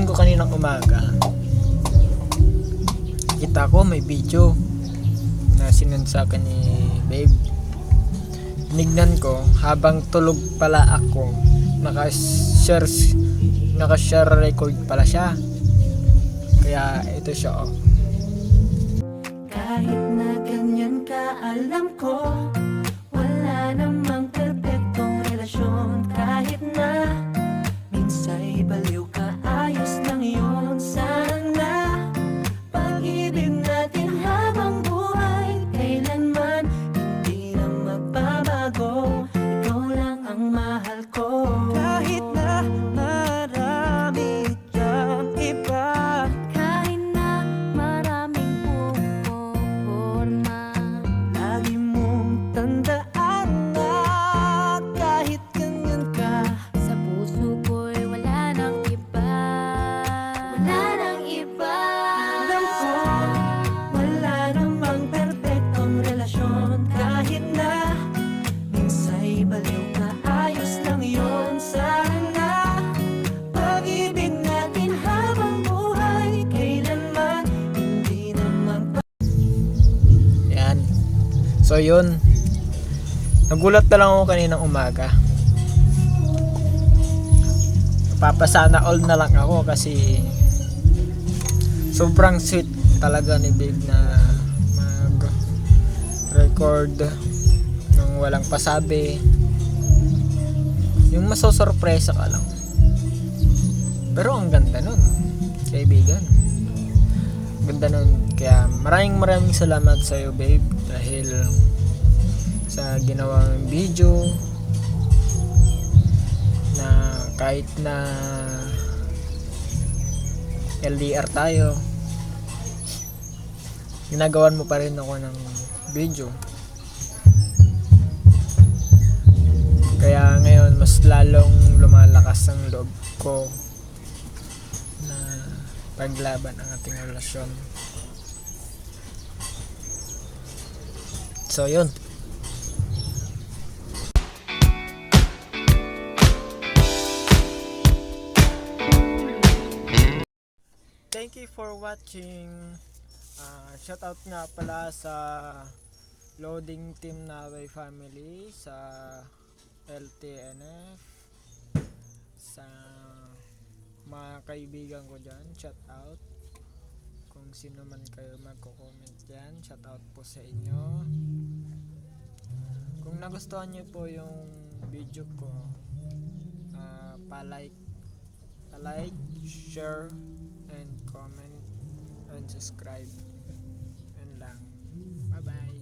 Pagising ko kaninang umaga, kita ko may video na sinend sa akin ni babe. Tinignan ko habang tulog pala ako, naka-share record pala siya. Kaya ito siya, oh. Kahit na ganyan ka, alam ko wala namang perpektong relasyon. Kahit na minsa'y baliw ka, ayos lang yun. Sana pag-ibig natin habang buhay, kailanman hindi na magbabago. Ikaw lang ang mahal ko. Kahit na marami dyang iba, kahit na maraming puporma, lagi mong tandaan na kahit ganyan ka, sa puso ko'y wala nang iba. Wala nang iba. Alam ko wala namang perpektong relasyon. Kahit na minsa'y baliw ka, ayos lang yun. Sana pag-ibig natin habang buhay, kailanman hindi na Yan. So yun, nagulat na lang ako kaninang umaga. Papasana all na lang ako kasi sobrang sweet talaga ni babe na mag-record ng walang pasabi. Yung masosorpresa ka lang. Pero ang ganda nun, kaibigan. Ganda nun. Kaya maraming salamat sa iyo, babe, dahil sa ginawang video na kahit na LDR tayo, ginagawan mo pa rin ako ng video. Kaya ngayon mas lalong lumalakas ang loob ko na paglaban ang ating relasyon. So yun. Thank you for watching. Shoutout nga pala sa loading team Naway family, sa LTNF, sa mga kaibigan ko dyan. Shoutout. Kung sino man kayo magko-comment dyan, shoutout po sa inyo. Kung nagustuhan nyo po yung video ko, pa-like, share, and comment, and subscribe. Yun lang. Bye bye.